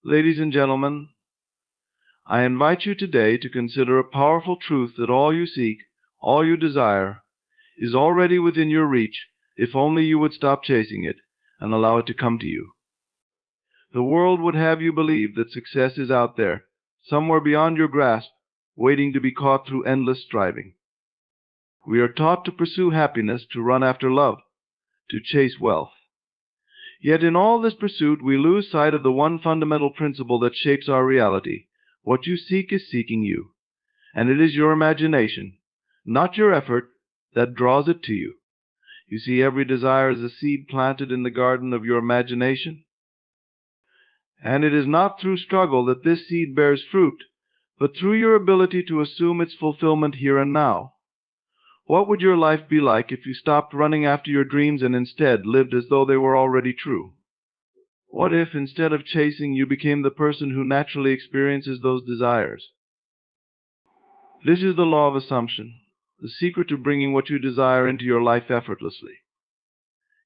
Ladies and gentlemen, I invite you today to consider a powerful truth that all you seek, all you desire, is already within your reach if only you would stop chasing it and allow it to come to you. The world would have you believe that success is out there, somewhere beyond your grasp, waiting to be caught through endless striving. We are taught to pursue happiness, to run after love, to chase wealth. Yet in all this pursuit we lose sight of the one fundamental principle that shapes our reality. What you seek is seeking you, and it is your imagination, not your effort, that draws it to you. You see, every desire is a seed planted in the garden of your imagination, and it is not through struggle that this seed bears fruit, but through your ability to assume its fulfillment here and now. What would your life be like if you stopped running after your dreams and instead lived as though they were already true? What if, instead of chasing, you became the person who naturally experiences those desires? This is the law of assumption, the secret to bringing what you desire into your life effortlessly.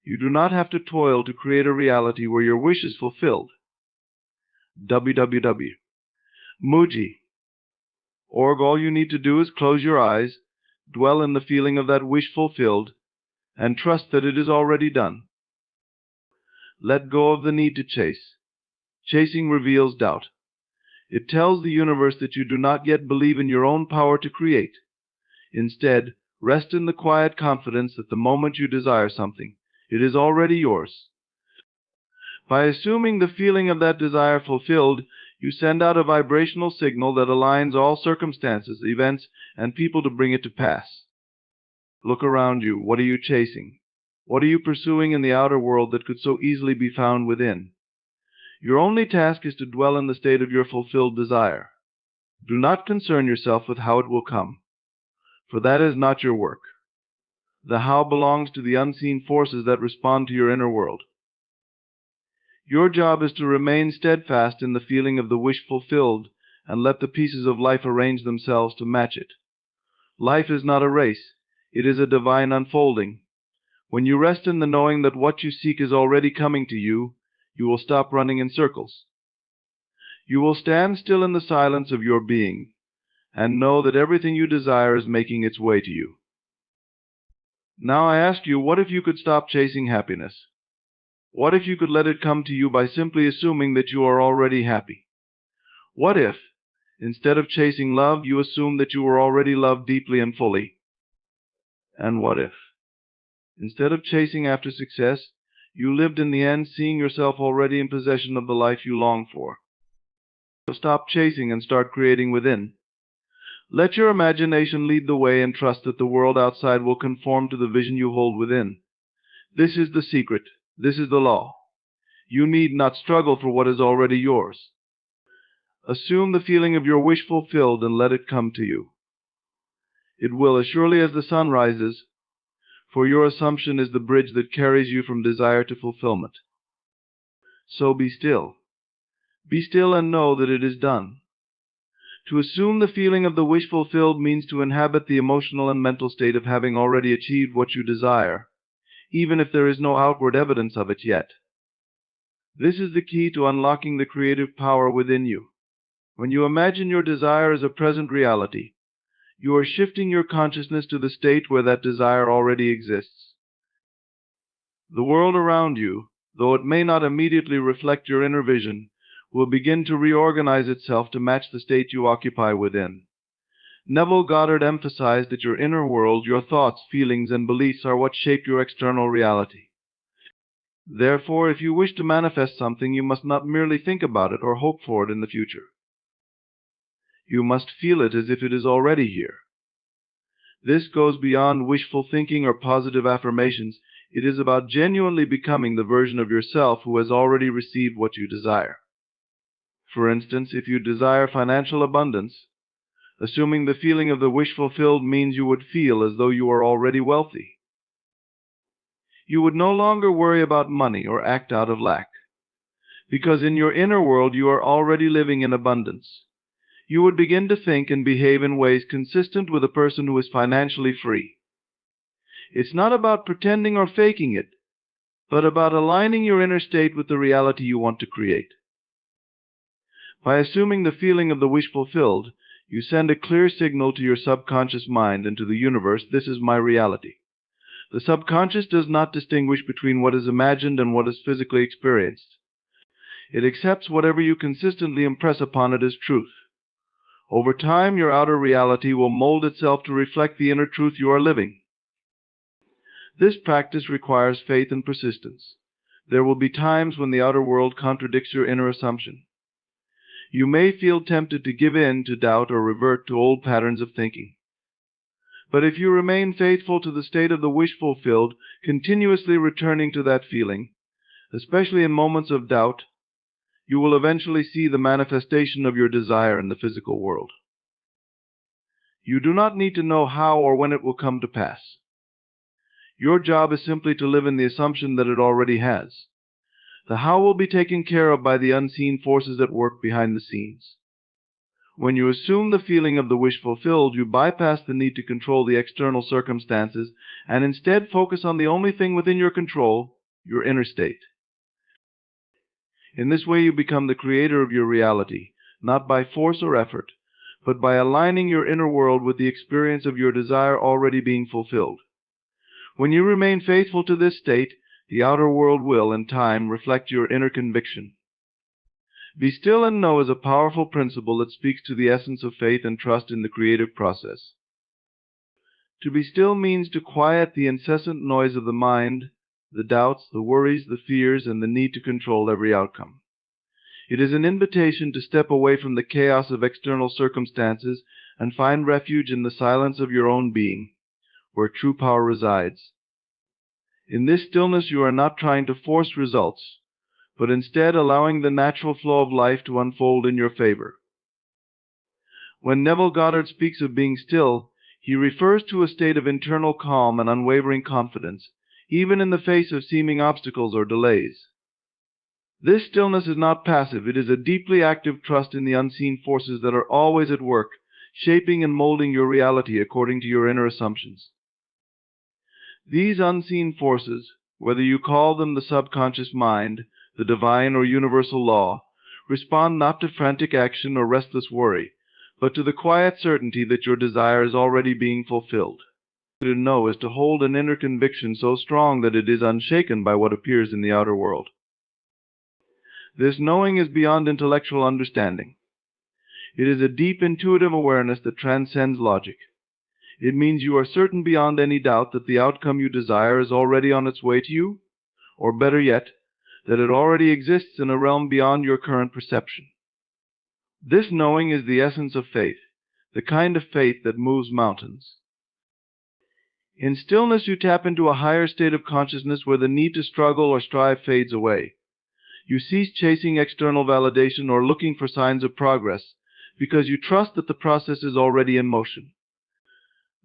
You do not have to toil to create a reality where your wish is fulfilled. www. Muji.org. All you need to do is close your eyes, dwell in the feeling of that wish fulfilled, and trust that it is already done. Let go of the need to chase. Chasing reveals doubt. It tells the universe that you do not yet believe in your own power to create. Instead, rest in the quiet confidence that the moment you desire something, it is already yours. By assuming the feeling of that desire fulfilled, you send out a vibrational signal that aligns all circumstances, events, and people to bring it to pass. Look around you. What are you chasing? What are you pursuing in the outer world that could so easily be found within? Your only task is to dwell in the state of your fulfilled desire. Do not concern yourself with how it will come, for that is not your work. The how belongs to the unseen forces that respond to your inner world. Your job is to remain steadfast in the feeling of the wish fulfilled and let the pieces of life arrange themselves to match it. Life is not a race. It is a divine unfolding. When you rest in the knowing that what you seek is already coming to you, you will stop running in circles. You will stand still in the silence of your being and know that everything you desire is making its way to you. Now I ask you, what if you could stop chasing happiness? What if you could let it come to you by simply assuming that you are already happy? What if, instead of chasing love, you assumed that you were already loved deeply and fully? And what if, instead of chasing after success, you lived in the end seeing yourself already in possession of the life you long for? So stop chasing and start creating within. Let your imagination lead the way and trust that the world outside will conform to the vision you hold within. This is the secret. This is the law. You need not struggle for what is already yours. Assume the feeling of your wish fulfilled and let it come to you. It will as surely as the sun rises, for your assumption is the bridge that carries you from desire to fulfillment. So be still. Be still and know that it is done. To assume the feeling of the wish fulfilled means to inhabit the emotional and mental state of having already achieved what you desire, even if there is no outward evidence of it yet. This is the key to unlocking the creative power within you. When you imagine your desire as a present reality, you are shifting your consciousness to the state where that desire already exists. The world around you, though it may not immediately reflect your inner vision, will begin to reorganize itself to match the state you occupy within. Neville Goddard emphasized that your inner world, your thoughts, feelings, and beliefs are what shape your external reality. Therefore, if you wish to manifest something, you must not merely think about it or hope for it in the future. You must feel it as if it is already here. This goes beyond wishful thinking or positive affirmations. It is about genuinely becoming the version of yourself who has already received what you desire. For instance, if you desire financial abundance, assuming the feeling of the wish fulfilled means you would feel as though you are already wealthy. You would no longer worry about money or act out of lack, because in your inner world you are already living in abundance. You would begin to think and behave in ways consistent with a person who is financially free. It's not about pretending or faking it, but about aligning your inner state with the reality you want to create. By assuming the feeling of the wish fulfilled, you send a clear signal to your subconscious mind and to the universe: this is my reality. The subconscious does not distinguish between what is imagined and what is physically experienced. It accepts whatever you consistently impress upon it as truth. Over time, your outer reality will mold itself to reflect the inner truth you are living. This practice requires faith and persistence. There will be times when the outer world contradicts your inner assumption. You may feel tempted to give in to doubt or revert to old patterns of thinking. But if you remain faithful to the state of the wish fulfilled, continuously returning to that feeling, especially in moments of doubt, you will eventually see the manifestation of your desire in the physical world. You do not need to know how or when it will come to pass. Your job is simply to live in the assumption that it already has. The how will be taken care of by the unseen forces at work behind the scenes. When you assume the feeling of the wish fulfilled, you bypass the need to control the external circumstances and instead focus on the only thing within your control, your inner state. In this way, you become the creator of your reality, not by force or effort, but by aligning your inner world with the experience of your desire already being fulfilled. When you remain faithful to this state, the outer world will, in time, reflect your inner conviction. Be still and know is a powerful principle that speaks to the essence of faith and trust in the creative process. To be still means to quiet the incessant noise of the mind, the doubts, the worries, the fears, and the need to control every outcome. It is an invitation to step away from the chaos of external circumstances and find refuge in the silence of your own being, where true power resides. In this stillness, you are not trying to force results, but instead allowing the natural flow of life to unfold in your favor. When Neville Goddard speaks of being still, he refers to a state of internal calm and unwavering confidence, even in the face of seeming obstacles or delays. This stillness is not passive. It is a deeply active trust in the unseen forces that are always at work, shaping and molding your reality according to your inner assumptions. These unseen forces, whether you call them the subconscious mind, the divine or universal law, respond not to frantic action or restless worry, but to the quiet certainty that your desire is already being fulfilled. To know is to hold an inner conviction so strong that it is unshaken by what appears in the outer world. This knowing is beyond intellectual understanding. It is a deep intuitive awareness that transcends logic. It means you are certain beyond any doubt that the outcome you desire is already on its way to you, or better yet, that it already exists in a realm beyond your current perception. This knowing is the essence of faith, the kind of faith that moves mountains. In stillness, you tap into a higher state of consciousness where the need to struggle or strive fades away. You cease chasing external validation or looking for signs of progress, because you trust that the process is already in motion.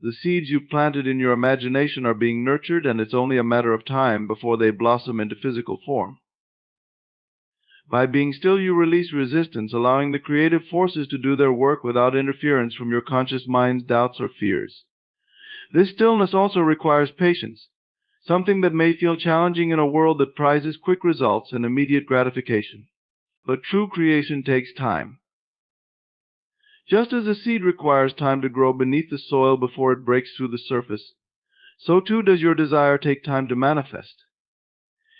The seeds you planted in your imagination are being nurtured, and it's only a matter of time before they blossom into physical form. By being still, you release resistance, allowing the creative forces to do their work without interference from your conscious mind's doubts or fears. This stillness also requires patience, something that may feel challenging in a world that prizes quick results and immediate gratification. But true creation takes time. Just as a seed requires time to grow beneath the soil before it breaks through the surface, so too does your desire take time to manifest.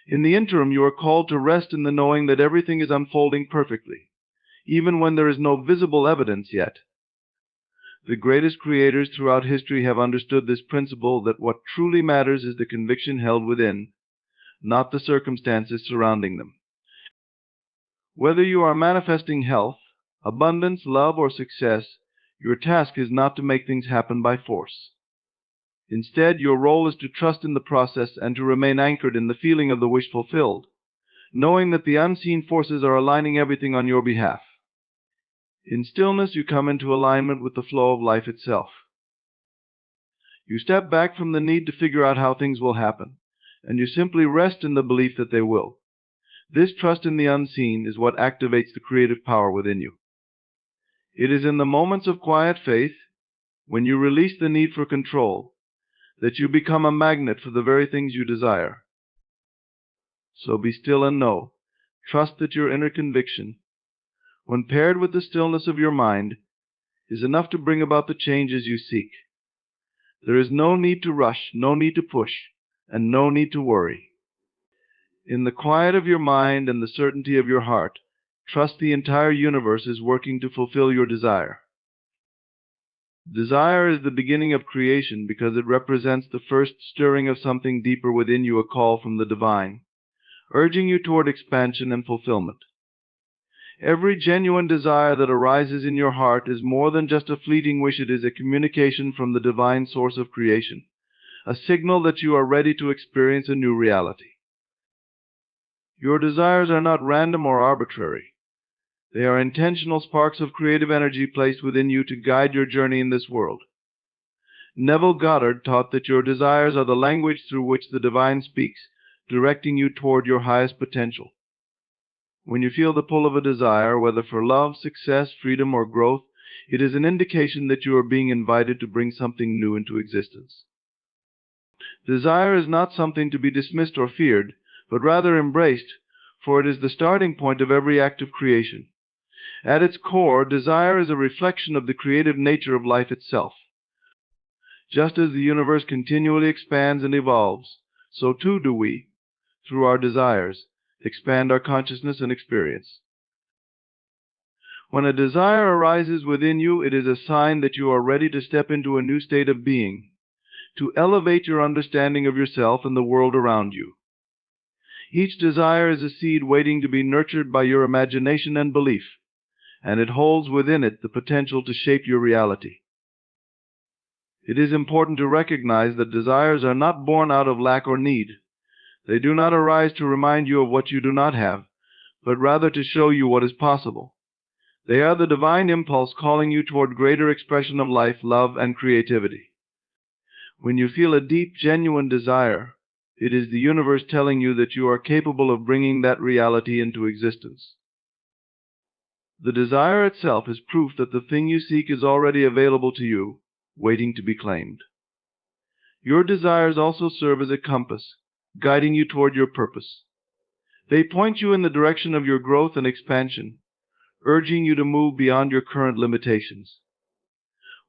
In the interim, you are called to rest in the knowing that everything is unfolding perfectly, even when there is no visible evidence yet. The greatest creators throughout history have understood this principle, that what truly matters is the conviction held within, not the circumstances surrounding them. Whether you are manifesting health, abundance, love, or success, your task is not to make things happen by force. Instead, your role is to trust in the process and to remain anchored in the feeling of the wish fulfilled, knowing that the unseen forces are aligning everything on your behalf. In stillness, you come into alignment with the flow of life itself. You step back from the need to figure out how things will happen, and you simply rest in the belief that they will. This trust in the unseen is what activates the creative power within you. It is in the moments of quiet faith, when you release the need for control, that you become a magnet for the very things you desire. So be still and know. Trust that your inner conviction, when paired with the stillness of your mind, is enough to bring about the changes you seek. There is no need to rush, no need to push, and no need to worry. In the quiet of your mind and the certainty of your heart, trust the entire universe is working to fulfill your desire. Desire is the beginning of creation because it represents the first stirring of something deeper within you, a call from the divine, urging you toward expansion and fulfillment. Every genuine desire that arises in your heart is more than just a fleeting wish. It is a communication from the divine source of creation, a signal that you are ready to experience a new reality. Your desires are not random or arbitrary. They are intentional sparks of creative energy placed within you to guide your journey in this world. Neville Goddard taught that your desires are the language through which the divine speaks, directing you toward your highest potential. When you feel the pull of a desire, whether for love, success, freedom, or growth, it is an indication that you are being invited to bring something new into existence. Desire is not something to be dismissed or feared, but rather embraced, for it is the starting point of every act of creation. At its core, desire is a reflection of the creative nature of life itself. Just as the universe continually expands and evolves, so too do we, through our desires, expand our consciousness and experience. When a desire arises within you, it is a sign that you are ready to step into a new state of being, to elevate your understanding of yourself and the world around you. Each desire is a seed waiting to be nurtured by your imagination and belief, and it holds within it the potential to shape your reality. It is important to recognize that desires are not born out of lack or need. They do not arise to remind you of what you do not have, but rather to show you what is possible. They are the divine impulse calling you toward greater expression of life, love, and creativity. When you feel a deep, genuine desire, it is the universe telling you that you are capable of bringing that reality into existence. The desire itself is proof that the thing you seek is already available to you, waiting to be claimed. Your desires also serve as a compass, guiding you toward your purpose. They point you in the direction of your growth and expansion, urging you to move beyond your current limitations.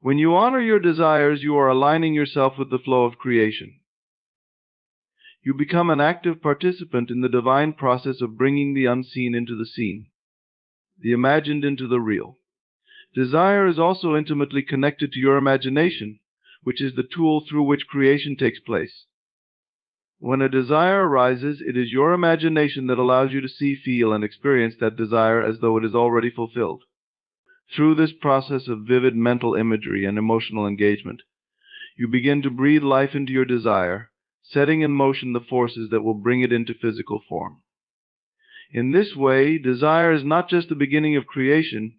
When you honor your desires, you are aligning yourself with the flow of creation. You become an active participant in the divine process of bringing the unseen into the seen, the imagined into the real. Desire is also intimately connected to your imagination, which is the tool through which creation takes place. When a desire arises, it is your imagination that allows you to see, feel, and experience that desire as though it is already fulfilled. Through this process of vivid mental imagery and emotional engagement, you begin to breathe life into your desire, setting in motion the forces that will bring it into physical form. In this way, desire is not just the beginning of creation,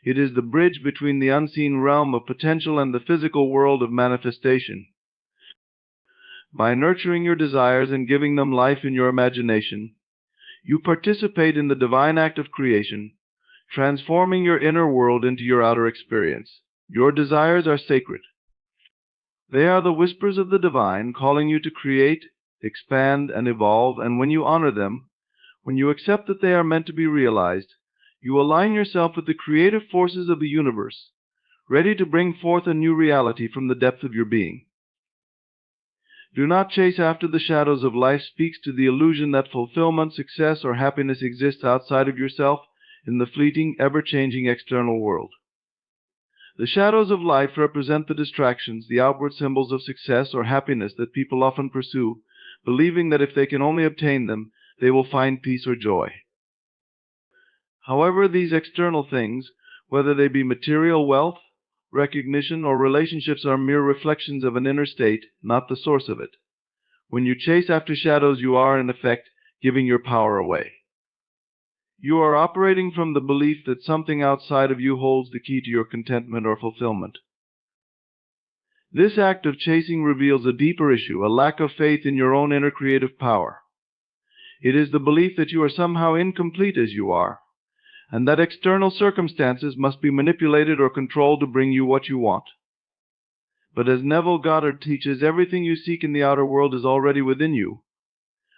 it is the bridge between the unseen realm of potential and the physical world of manifestation. By nurturing your desires and giving them life in your imagination, you participate in the divine act of creation, transforming your inner world into your outer experience. Your desires are sacred. They are the whispers of the divine, calling you to create, expand, and evolve, and when you honor them, when you accept that they are meant to be realized, you align yourself with the creative forces of the universe, ready to bring forth a new reality from the depth of your being. Do not chase after the shadows of life speaks to the illusion that fulfillment, success, or happiness exists outside of yourself in the fleeting, ever-changing external world. The shadows of life represent the distractions, the outward symbols of success or happiness that people often pursue, believing that if they can only obtain them, they will find peace or joy. However, these external things, whether they be material wealth, recognition, or relationships, are mere reflections of an inner state, not the source of it. When you chase after shadows, you are, in effect, giving your power away. You are operating from the belief that something outside of you holds the key to your contentment or fulfillment. This act of chasing reveals a deeper issue, a lack of faith in your own inner creative power. It is the belief that you are somehow incomplete as you are, and that external circumstances must be manipulated or controlled to bring you what you want. But as Neville Goddard teaches, everything you seek in the outer world is already within you,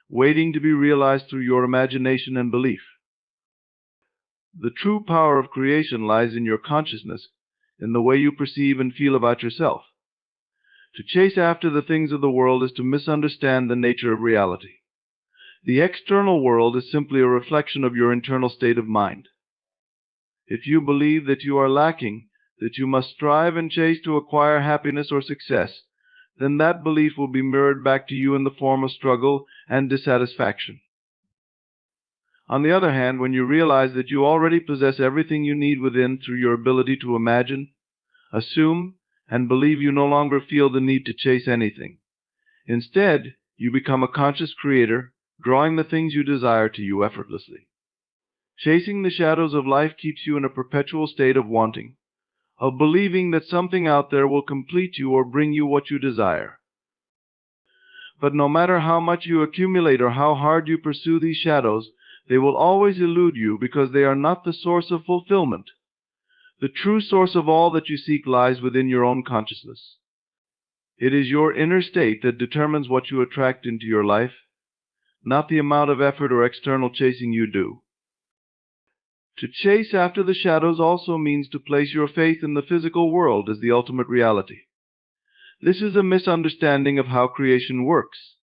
waiting to be realized through your imagination and belief. The true power of creation lies in your consciousness, in the way you perceive and feel about yourself. To chase after the things of the world is to misunderstand the nature of reality. The external world is simply a reflection of your internal state of mind. If you believe that you are lacking, that you must strive and chase to acquire happiness or success, then that belief will be mirrored back to you in the form of struggle and dissatisfaction. On the other hand, when you realize that you already possess everything you need within through your ability to imagine, assume, and believe, you no longer feel the need to chase anything. Instead, you become a conscious creator, drawing the things you desire to you effortlessly. Chasing the shadows of life keeps you in a perpetual state of wanting, of believing that something out there will complete you or bring you what you desire. But no matter how much you accumulate or how hard you pursue these shadows, they will always elude you because they are not the source of fulfillment. The true source of all that you seek lies within your own consciousness. It is your inner state that determines what you attract into your life, not the amount of effort or external chasing you do. To chase after the shadows also means to place your faith in the physical world as the ultimate reality. This is a misunderstanding of how creation works.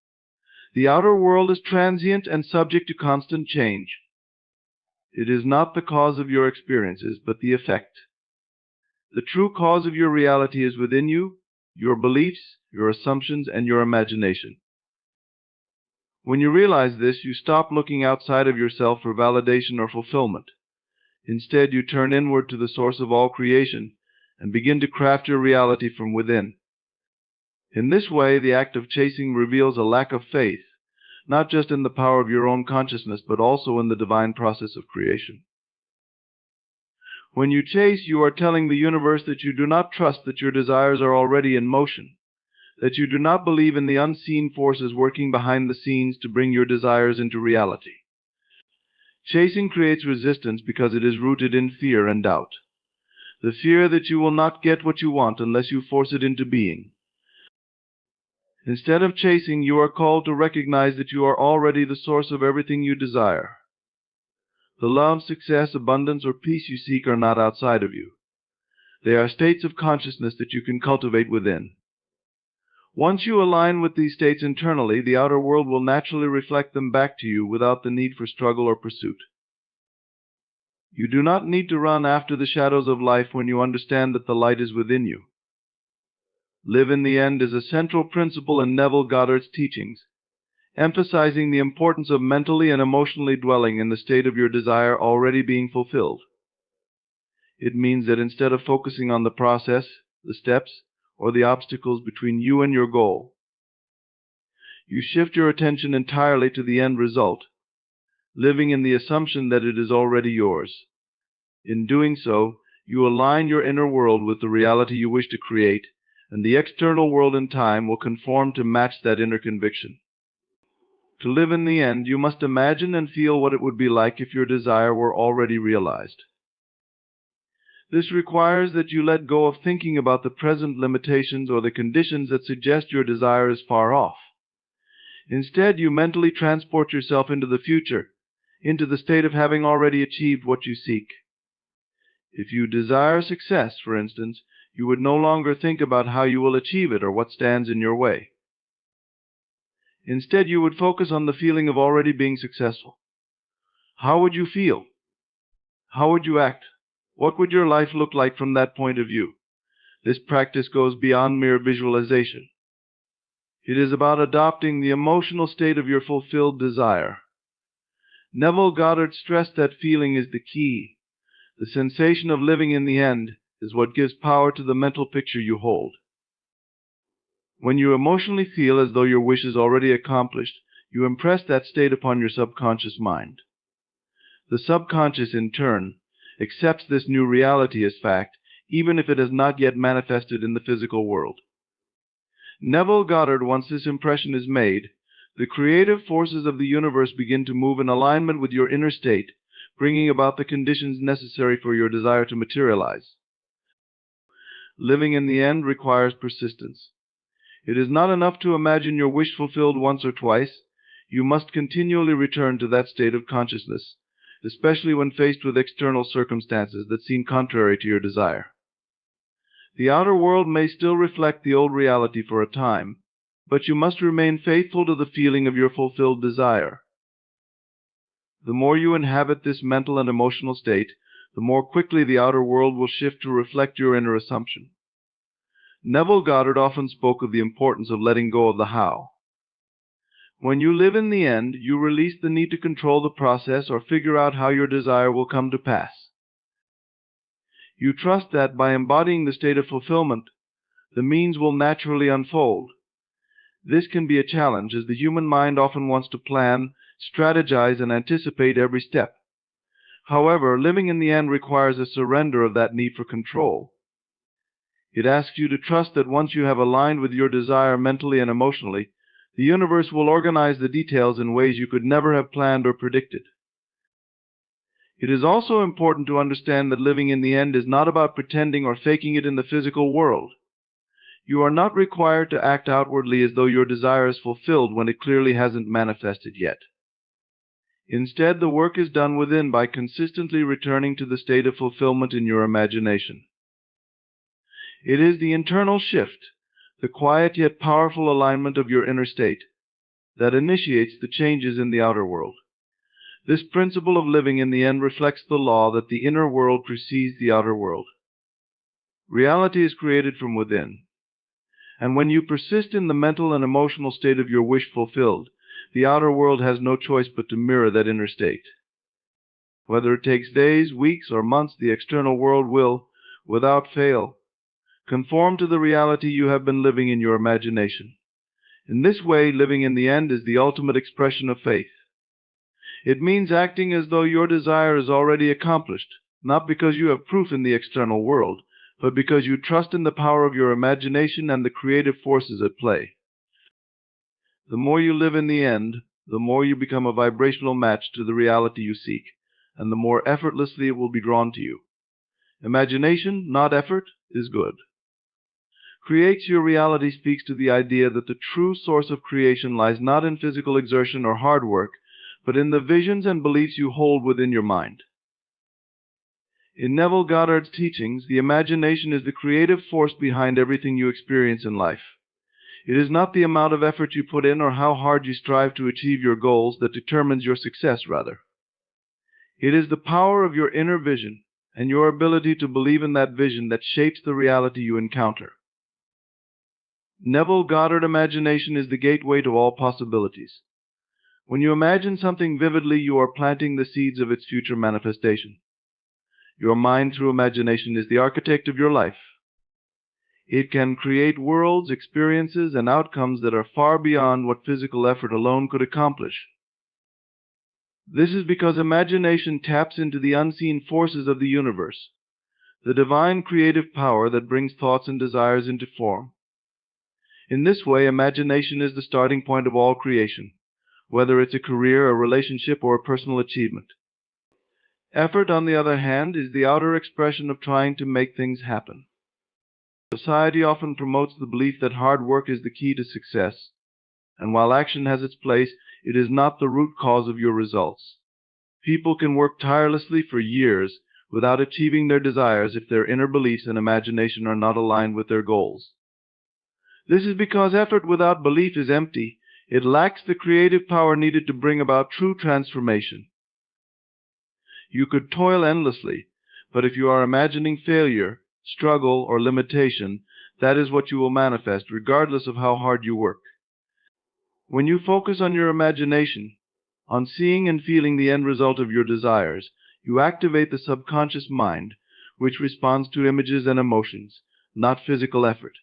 The outer world is transient and subject to constant change. It is not the cause of your experiences, but the effect. The true cause of your reality is within you, your beliefs, your assumptions, and your imagination. When you realize this, you stop looking outside of yourself for validation or fulfillment. Instead, you turn inward to the source of all creation and begin to craft your reality from within. In this way, the act of chasing reveals a lack of faith, not just in the power of your own consciousness, but also in the divine process of creation. When you chase, you are telling the universe that you do not trust that your desires are already in motion, that you do not believe in the unseen forces working behind the scenes to bring your desires into reality. Chasing creates resistance because it is rooted in fear and doubt. The fear that you will not get what you want unless you force it into being. Instead of chasing, you are called to recognize that you are already the source of everything you desire. The love, success, abundance, or peace you seek are not outside of you. They are states of consciousness that you can cultivate within. Once you align with these states internally, the outer world will naturally reflect them back to you without the need for struggle or pursuit. You do not need to run after the shadows of life when you understand that the light is within you. Live in the end is a central principle in Neville Goddard's teachings, emphasizing the importance of mentally and emotionally dwelling in the state of your desire already being fulfilled. It means that instead of focusing on the process, the steps, or the obstacles between you and your goal, you shift your attention entirely to the end result, living in the assumption that it is already yours. In doing so, you align your inner world with the reality you wish to create, and the external world and time will conform to match that inner conviction. To live in the end, you must imagine and feel what it would be like if your desire were already realized. This requires that you let go of thinking about the present limitations or the conditions that suggest your desire is far off. Instead, you mentally transport yourself into the future, into the state of having already achieved what you seek. If you desire success, for instance, you would no longer think about how you will achieve it or what stands in your way. Instead, you would focus on the feeling of already being successful. How would you feel? How would you act? What would your life look like from that point of view? This practice goes beyond mere visualization. It is about adopting the emotional state of your fulfilled desire. Neville Goddard stressed that feeling is the key. The sensation of living in the end is what gives power to the mental picture you hold. When you emotionally feel as though your wish is already accomplished, you impress that state upon your subconscious mind. The subconscious, in turn, accepts this new reality as fact, even if it has not yet manifested in the physical world. Neville Goddard, once this impression is made, the creative forces of the universe begin to move in alignment with your inner state, bringing about the conditions necessary for your desire to materialize. Living in the end requires persistence. It is not enough to imagine your wish fulfilled once or twice. You must continually return to that state of consciousness, especially when faced with external circumstances that seem contrary to your desire. The outer world may still reflect the old reality for a time, but you must remain faithful to the feeling of your fulfilled desire. The more you inhabit this mental and emotional state, the more quickly the outer world will shift to reflect your inner assumption. Neville Goddard often spoke of the importance of letting go of the how. When you live in the end, you release the need to control the process or figure out how your desire will come to pass. You trust that by embodying the state of fulfillment, the means will naturally unfold. This can be a challenge, as the human mind often wants to plan, strategize, and anticipate every step. However, living in the end requires a surrender of that need for control. It asks you to trust that once you have aligned with your desire mentally and emotionally, the universe will organize the details in ways you could never have planned or predicted. It is also important to understand that living in the end is not about pretending or faking it in the physical world. You are not required to act outwardly as though your desire is fulfilled when it clearly hasn't manifested yet. Instead, the work is done within by consistently returning to the state of fulfillment in your imagination. It is the internal shift, the quiet yet powerful alignment of your inner state, that initiates the changes in the outer world. This principle of living in the end reflects the law that the inner world precedes the outer world. Reality is created from within. And when you persist in the mental and emotional state of your wish fulfilled, the outer world has no choice but to mirror that inner state. Whether it takes days, weeks, or months, the external world will, without fail, conform to the reality you have been living in your imagination. In this way, living in the end is the ultimate expression of faith. It means acting as though your desire is already accomplished, not because you have proof in the external world, but because you trust in the power of your imagination and the creative forces at play. The more you live in the end, the more you become a vibrational match to the reality you seek, and the more effortlessly it will be drawn to you. Imagination, not effort, is good. Creates Your Reality speaks to the idea that the true source of creation lies not in physical exertion or hard work, but in the visions and beliefs you hold within your mind. In Neville Goddard's teachings, the imagination is the creative force behind everything you experience in life. It is not the amount of effort you put in or how hard you strive to achieve your goals that determines your success, rather. It is the power of your inner vision and your ability to believe in that vision that shapes the reality you encounter. Neville Goddard imagination is the gateway to all possibilities. When you imagine something vividly, you are planting the seeds of its future manifestation. Your mind, through imagination, is the architect of your life. It can create worlds, experiences, and outcomes that are far beyond what physical effort alone could accomplish. This is because imagination taps into the unseen forces of the universe, the divine creative power that brings thoughts and desires into form. In this way, imagination is the starting point of all creation, whether it's a career, a relationship, or a personal achievement. Effort, on the other hand, is the outer expression of trying to make things happen. Society often promotes the belief that hard work is the key to success, and while action has its place, it is not the root cause of your results. People can work tirelessly for years without achieving their desires if their inner beliefs and imagination are not aligned with their goals. This is because effort without belief is empty. It lacks the creative power needed to bring about true transformation. You could toil endlessly, but if you are imagining failure, struggle, or limitation, that is what you will manifest, regardless of how hard you work. When you focus on your imagination, on seeing and feeling the end result of your desires, you activate the subconscious mind, which responds to images and emotions, not physical effort.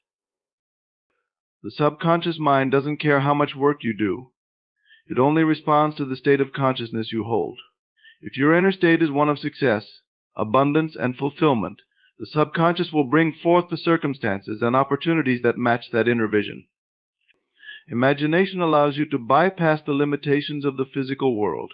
The subconscious mind doesn't care how much work you do. It only responds to the state of consciousness you hold. If your inner state is one of success, abundance, and fulfillment, the subconscious will bring forth the circumstances and opportunities that match that inner vision. Imagination allows you to bypass the limitations of the physical world.